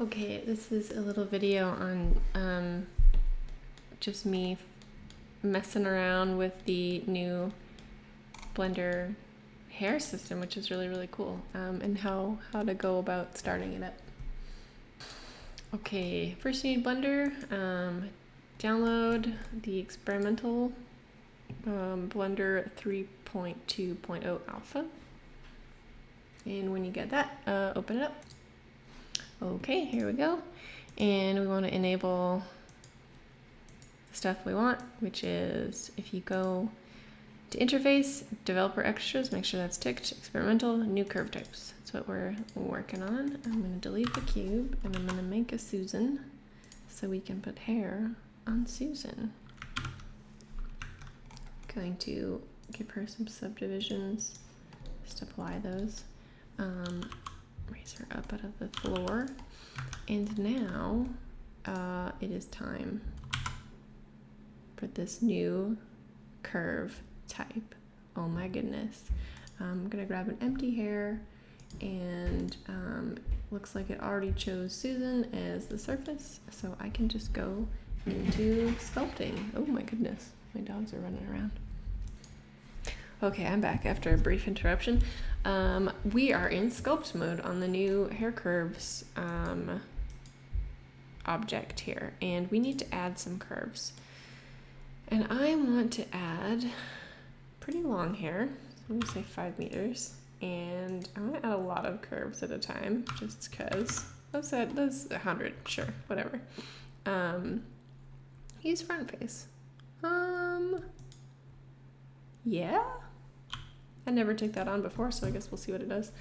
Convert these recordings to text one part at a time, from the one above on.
Okay, this is a little video on just me messing around with the new Blender hair system, which is really cool, and how to go about starting it up. Okay, first you need Blender. Download the experimental Blender 3.2.0 alpha, and when you get that, open it up. Okay, here we go. And we want to enable the stuff we want, which is if you go to interface, developer extras, make sure that's ticked, experimental, new curve types. That's what we're working on. I'm going to delete the cube and I'm going to make a Susan so we can put hair on Susan. Going to give her some subdivisions, just apply those. Raise her up out of the floor, and now it is time for this new curve type. Oh my goodness. I'm gonna grab an empty hair, and looks like it already chose Susan as the surface, so I can just go into sculpting. Oh my goodness, my dogs are running around. Okay, I'm back after a brief interruption. We are in Sculpt mode on the new hair curves object here, and we need to add some curves. And I want to add pretty long hair, so I'm gonna say 5 meters, and I want to add a lot of curves at a time, just because. That's 100, sure, whatever. Use front face. Yeah. I never took that on before, so I guess we'll see what it does.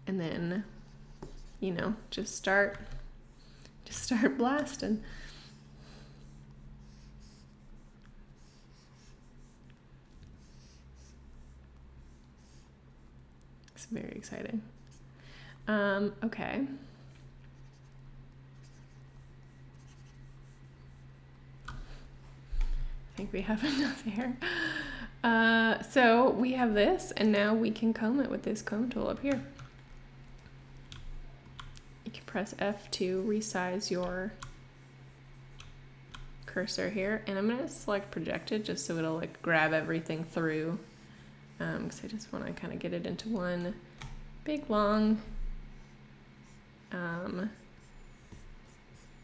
And then, you know, just start blasting. It's very exciting. Okay. I think we have enough hair. So we have this, and now we can comb it with this comb tool up here. You can press F to resize your cursor here, and I'm gonna select projected just so it'll like grab everything through, because I just want to kind of get it into one big long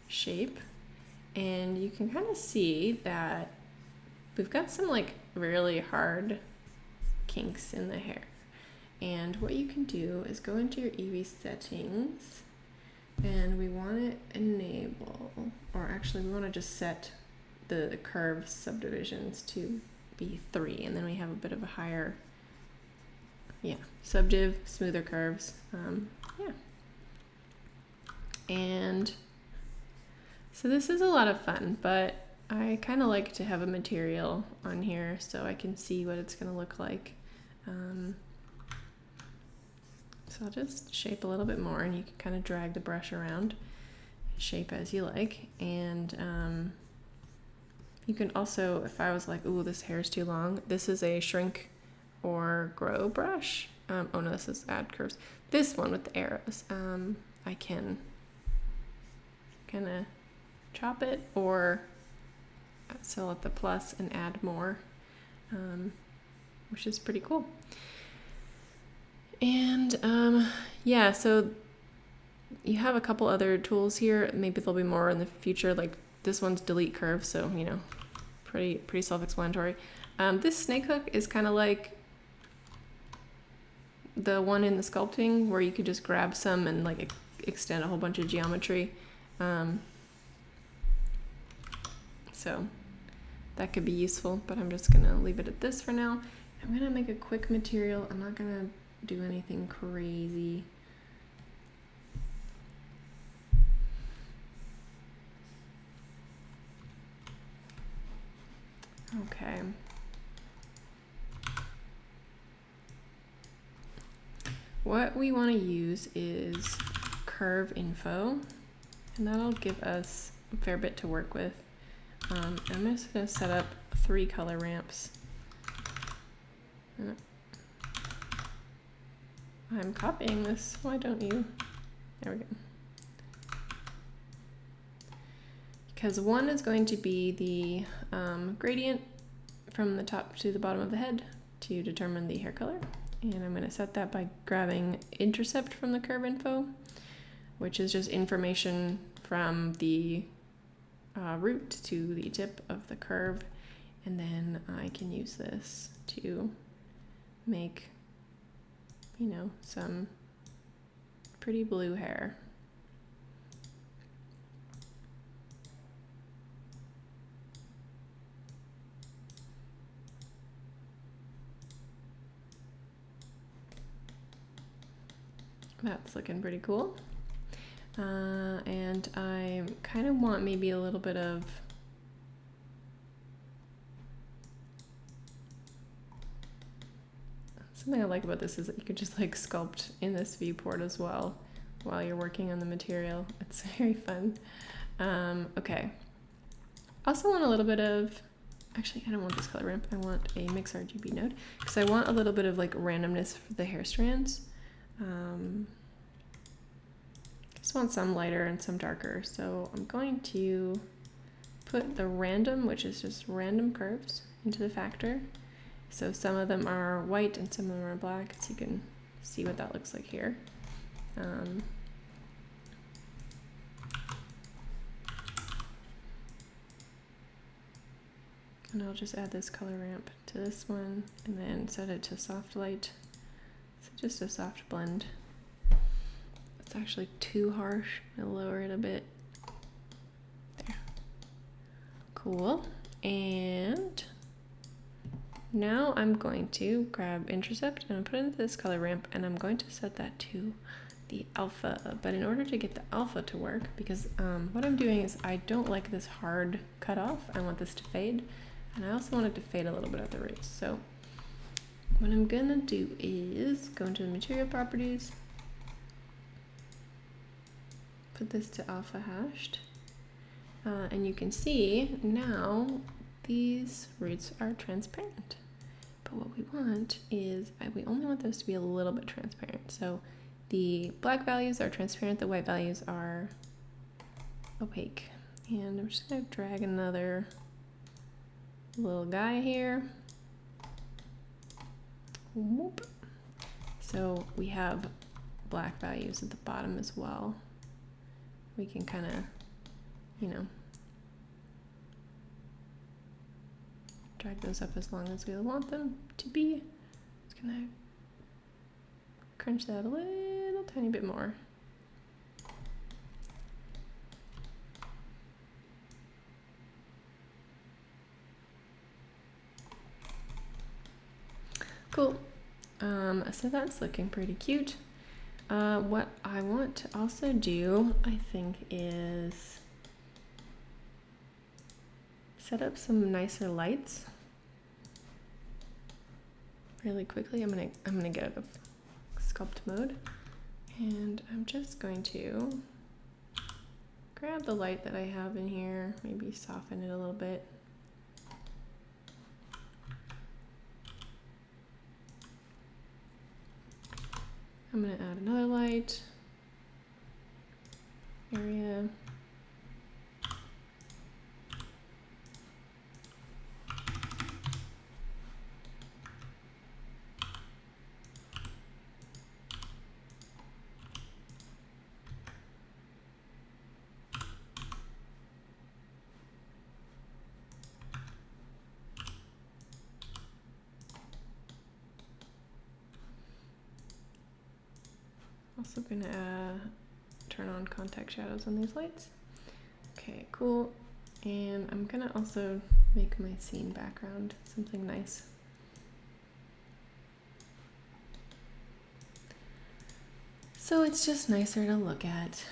shape. And you can kind of see that we've got some like really hard kinks in the hair. And what you can do is go into your Eevee settings, and we want to enable, or actually we want to just set the curve subdivisions to be 3, and then we have a bit of a higher, subdiv, smoother curves. And so this is a lot of fun, but I kind of like to have a material on here so I can see what it's going to look like. So I'll just shape a little bit more, and you can kind of drag the brush around, shape as you like. And you can also, if I was like, ooh, this hair is too long, this is a shrink or grow brush. Oh no, this is add curves. This one with the arrows, I can kind of chop it or select the plus and add more, which is pretty cool. And so you have a couple other tools here. Maybe there'll be more in the future. Like this one's delete curve, so you know, pretty self-explanatory. This snake hook is kind of like the one in the sculpting where you could just grab some and like extend a whole bunch of geometry. So that could be useful, but I'm just gonna leave it at this for now. I'm gonna make a quick material. I'm not gonna do anything crazy. Okay. What we want to use is curve info, and that'll give us a fair bit to work with. I'm just going to set up 3 color ramps. I'm copying this. Why don't you? There we go. because one is going to be the gradient from the top to the bottom of the head to determine the hair color. And I'm going to set that by grabbing intercept from the curve info, which is just information from the root to the tip of the curve. And then I can use this to make, you know, some pretty blue hair. That's looking pretty cool. And I kind of want maybe a little bit of something I like about this is that you could just like sculpt in this viewport as well while you're working on the material. It's very fun. Okay. Also want a little bit of, actually I don't want this color ramp, I want a mix RGB node because I want a little bit of like randomness for the hair strands. Just want some lighter and some darker. So I'm going to put the random, which is just random curves, into the factor. So some of them are white and some of them are black, so you can see what that looks like here. And I'll just add this color ramp to this one and then set it to soft light. So just a soft blend. It's actually too harsh. I'll lower it a bit. There. Cool. And now I'm going to grab intercept and put it into this color ramp, and I'm going to set that to the alpha. But in order to get the alpha to work, because what I'm doing is I don't like this hard cutoff. I want this to fade, and I also want it to fade a little bit at the roots. So what I'm gonna do is go into the material properties, put this to alpha hashed, and you can see now these roots are transparent. But what we want is, we only want those to be a little bit transparent. So the black values are transparent, the white values are opaque. And I'm just gonna drag another little guy here. Whoop. So we have black values at the bottom as well. We can kind of, you know, drag those up as long as we want them to be. Just gonna crunch that a little tiny bit more. Cool. So that's looking pretty cute. What I want to also do, I think, is set up some nicer lights really quickly. I'm gonna get out of Sculpt Mode, and I'm just going to grab the light that I have in here, maybe soften it a little bit. I'm gonna add another light area. Also gonna turn on contact shadows on these lights. Okay, cool. And I'm gonna also make my scene background something nice. So it's just nicer to look at.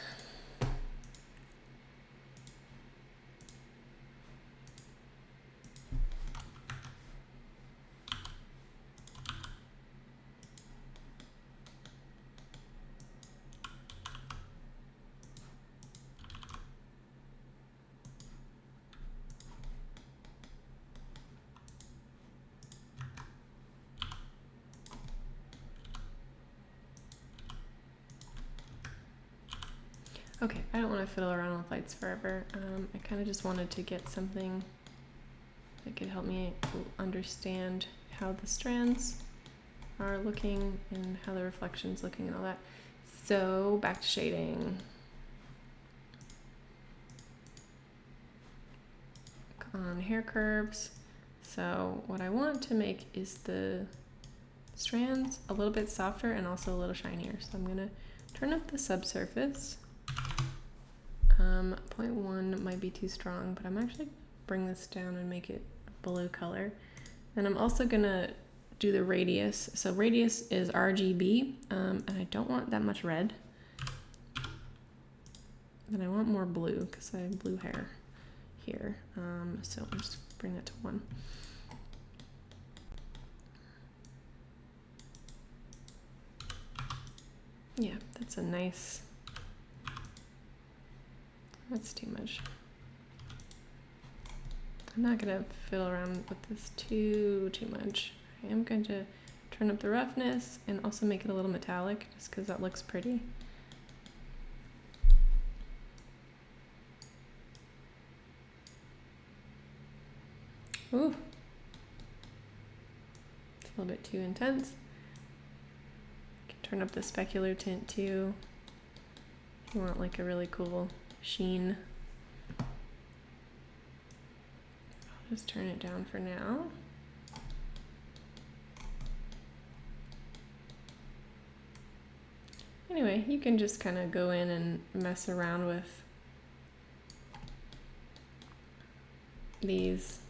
Okay, I don't want to fiddle around with lights forever. I kind of just wanted to get something that could help me understand how the strands are looking and how the reflection's looking and all that. So back to shading. On hair curves. So what I want to make is the strands a little bit softer and also a little shinier. So I'm gonna turn up the subsurface. 0.1 might be too strong, but I'm actually bring this down and make it blue color. And I'm also gonna do the radius. So radius is RGB, and I don't want that much red. But I want more blue because I have blue hair here. So I'll just bring that to 1. Yeah, that's a nice, that's too much. I'm not gonna fiddle around with this too much. I am going to turn up the roughness and also make it a little metallic just because that looks pretty. Ooh, it's a little bit too intense. Turn up the specular tint too. If you want like a really cool sheen. I'll just turn it down for now. Anyway, you can just kind of go in and mess around with these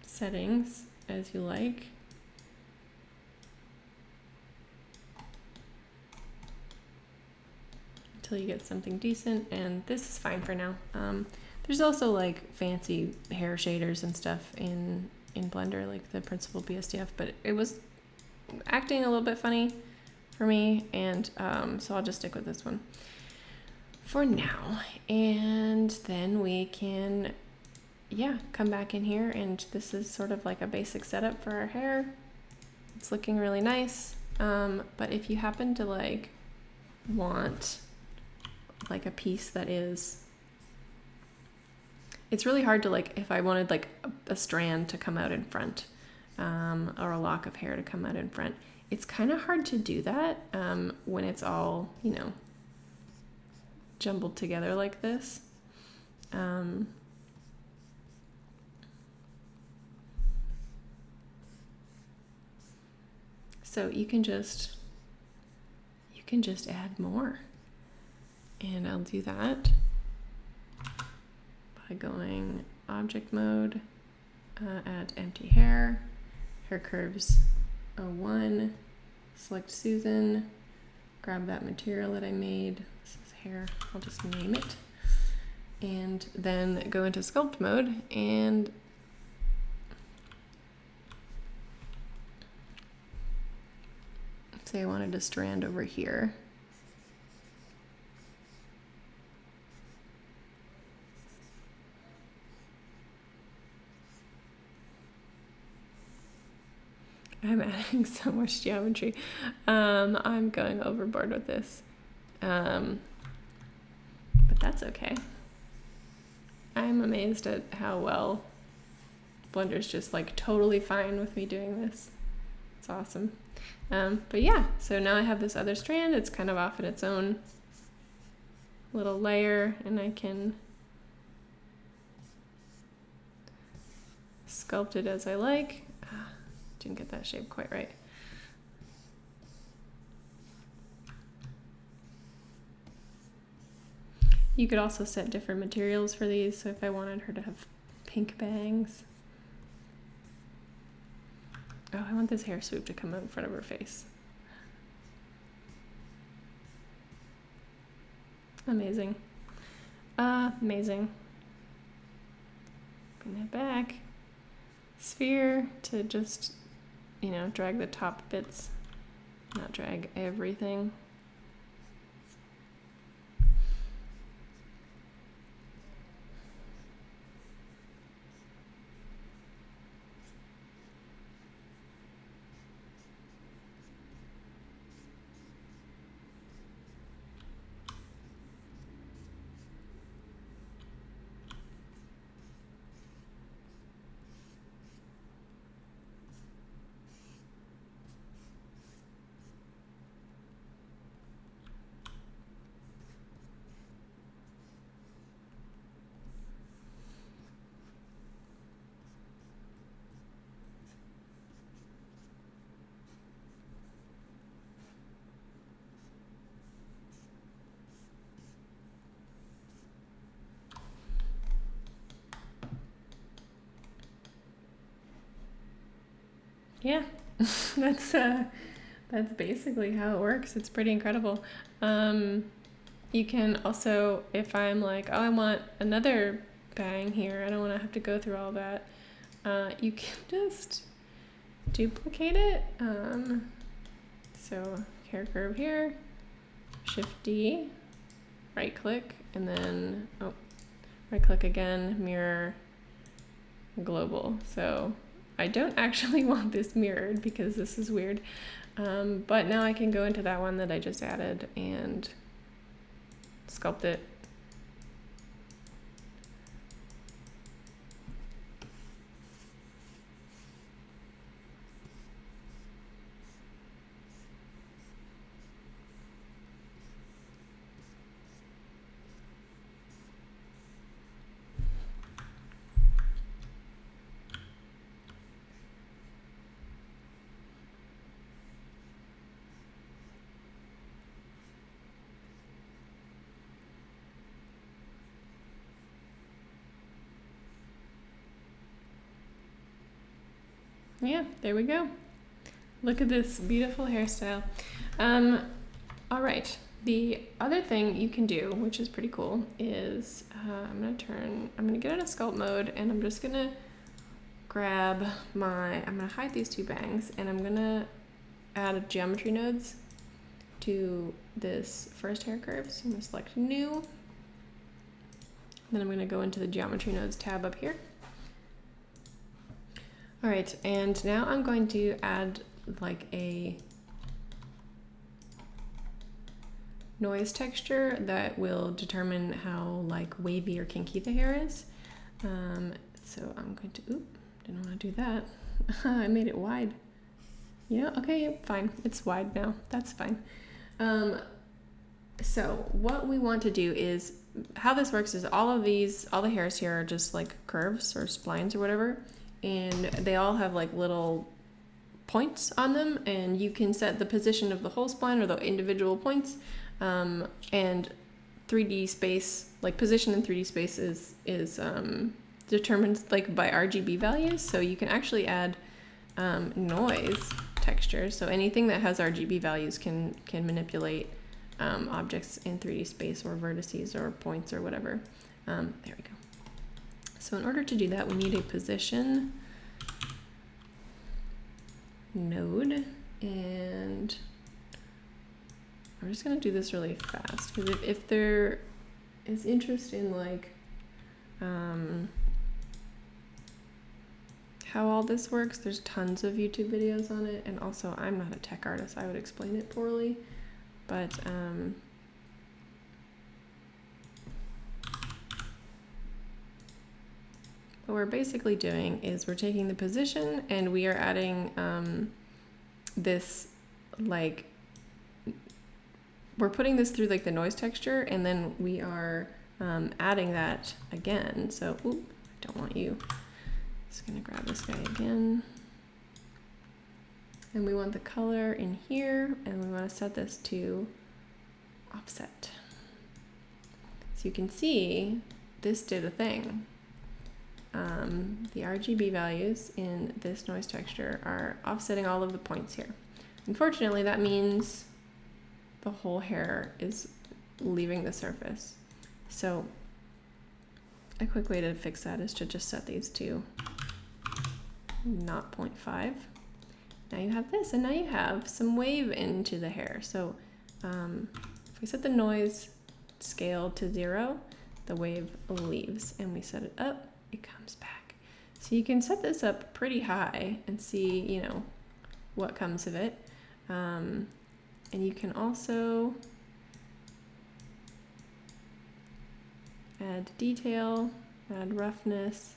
settings as you like. Until you get something decent, and this is fine for now. There's also like fancy hair shaders and stuff in Blender, like the Principled BSDF, but it was acting a little bit funny for me, and so I'll just stick with this one for now. And then we can, yeah, come back in here, and this is sort of like a basic setup for our hair. It's looking really nice, but if you happen to like want like a piece that is, it's really hard to like, if I wanted like a strand to come out in front, or a lock of hair to come out in front, it's kind of hard to do that when it's all, you know, jumbled together like this. So you can just add more. And I'll do that by going object mode, add empty hair, hair curves 01, select Susan, grab that material that I made. This is hair, I'll just name it. And then go into sculpt mode and say I wanted a strand over here. I'm adding so much geometry. I'm going overboard with this. But that's okay. I'm amazed at how well Blender's just like totally fine with me doing this. It's awesome. But yeah, so now I have this other strand. It's kind of off in its own little layer, and I can sculpt it as I like. Didn't get that shape quite right. You could also set different materials for these, so if I wanted her to have pink bangs. Oh, I want this hair swoop to come out in front of her face. Amazing. Amazing. Bring that back. Sphere to just, you know, drag the top bits, not drag everything. yeah, that's basically how it works. It's pretty incredible. You can also, if I'm like, oh, I want another bang here, I don't want to have to go through all that, you can just duplicate it. So hair curve here, Shift D, right click, and then, oh, right click again, mirror, global. So I don't actually want this mirrored because this is weird. But now I can go into that one that I just added and sculpt it. Yeah, there we go. Look at this beautiful hairstyle. All right, the other thing you can do, which is pretty cool, is I'm gonna get out of sculpt mode, and I'm just gonna grab I'm gonna hide these two bangs, and I'm gonna add geometry nodes to this first hair curve. So I'm gonna select new, then I'm gonna go into the geometry nodes tab up here. All right, and now I'm going to add like a noise texture that will determine how like wavy or kinky the hair is. So I'm going to, didn't want to do that. I made it wide. Yeah, okay, fine. It's wide now. That's fine. So what we want to do is, how this works is all the hairs here are just like curves or splines or whatever. And they all have like little points on them, and you can set the position of the whole spline or the individual points, and 3D space, like position in 3D space is determined like by RGB values. So you can actually add noise textures. So anything that has RGB values can manipulate objects in 3D space, or vertices or points or whatever. There we go. So in order to do that, we need a position node, and I'm just gonna do this really fast because if there is interest in like how all this works, there's tons of YouTube videos on it, and also I'm not a tech artist, I would explain it poorly, but what we're basically doing is we're taking the position and we are adding this, like, we're putting this through like the noise texture, and then we are adding that again. So, I don't want you. Just gonna grab this guy again. And we want the color in here, and we want to set this to offset. So you can see this did a thing. The RGB values in this noise texture are offsetting all of the points here. Unfortunately, that means the whole hair is leaving the surface. So a quick way to fix that is to just set these to not 0.5. Now you have this, and now you have some wave into the hair. So if we set the noise scale to 0, the wave leaves, and we set it up, it comes back. So you can set this up pretty high and see, you know, what comes of it. And you can also add detail, add roughness.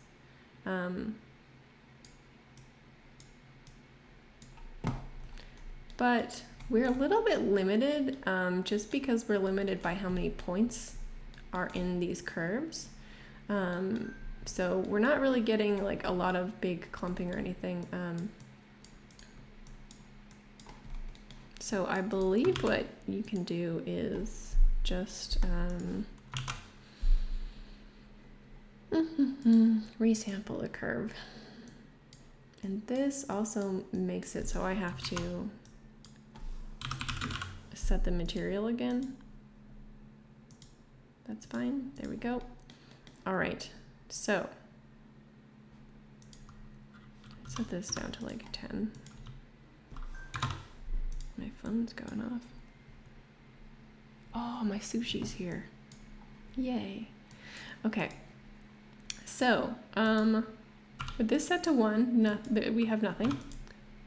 But we're a little bit limited just because we're limited by how many points are in these curves. So we're not really getting like a lot of big clumping or anything. So I believe what you can do is just resample the curve. And this also makes it so I have to set the material again. That's fine. There we go. All right. So set this down to like 10. My phone's going off. Oh, my sushi's here. Yay. Okay. So, with this set to 1, we have nothing.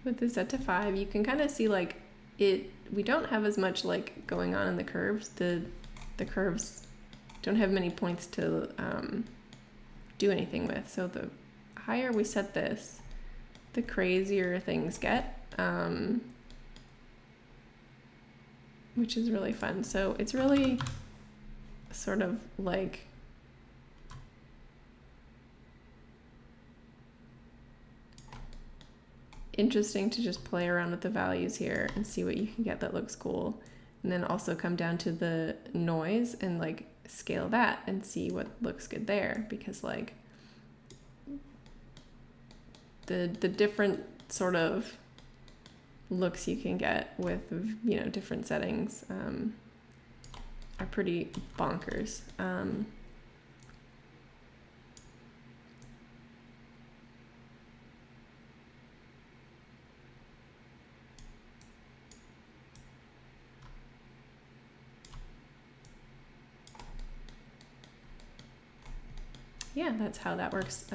With this set to 5, you can kind of see like we don't have as much like going on in the curves. The curves don't have many points to do anything with. So the higher we set this, the crazier things get, which is really fun. So it's really sort of like interesting to just play around with the values here and see what you can get that looks cool. And then also come down to the noise and like scale that and see what looks good there, because like the different sort of looks you can get with, you know, different settings are pretty bonkers. Yeah, that's how that works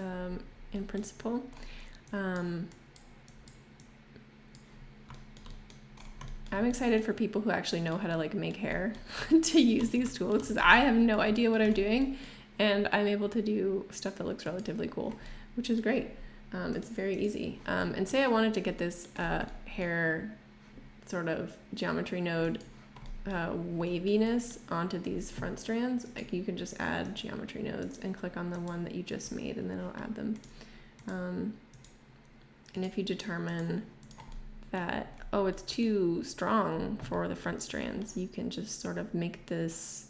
in principle. I'm excited for people who actually know how to like make hair to use these tools, because I have no idea what I'm doing, and I'm able to do stuff that looks relatively cool, which is great. It's very easy. And say I wanted to get this hair sort of geometry node waviness onto these front strands, like you can just add geometry nodes and click on the one that you just made, and then it'll add them. And if you determine that, oh, it's too strong for the front strands, you can just sort of make this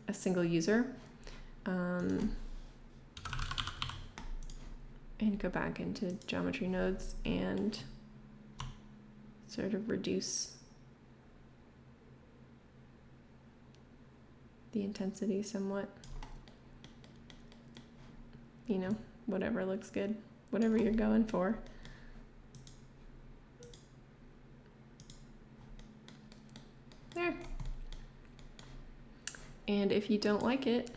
a single user, and go back into geometry nodes and sort of reduce the intensity somewhat. You know, whatever looks good, whatever you're going for. There. And if you don't like it,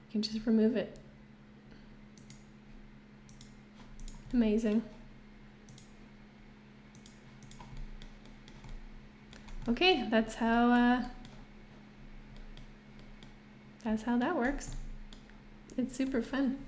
you can just remove it. Amazing. Okay, that's how that works. It's super fun.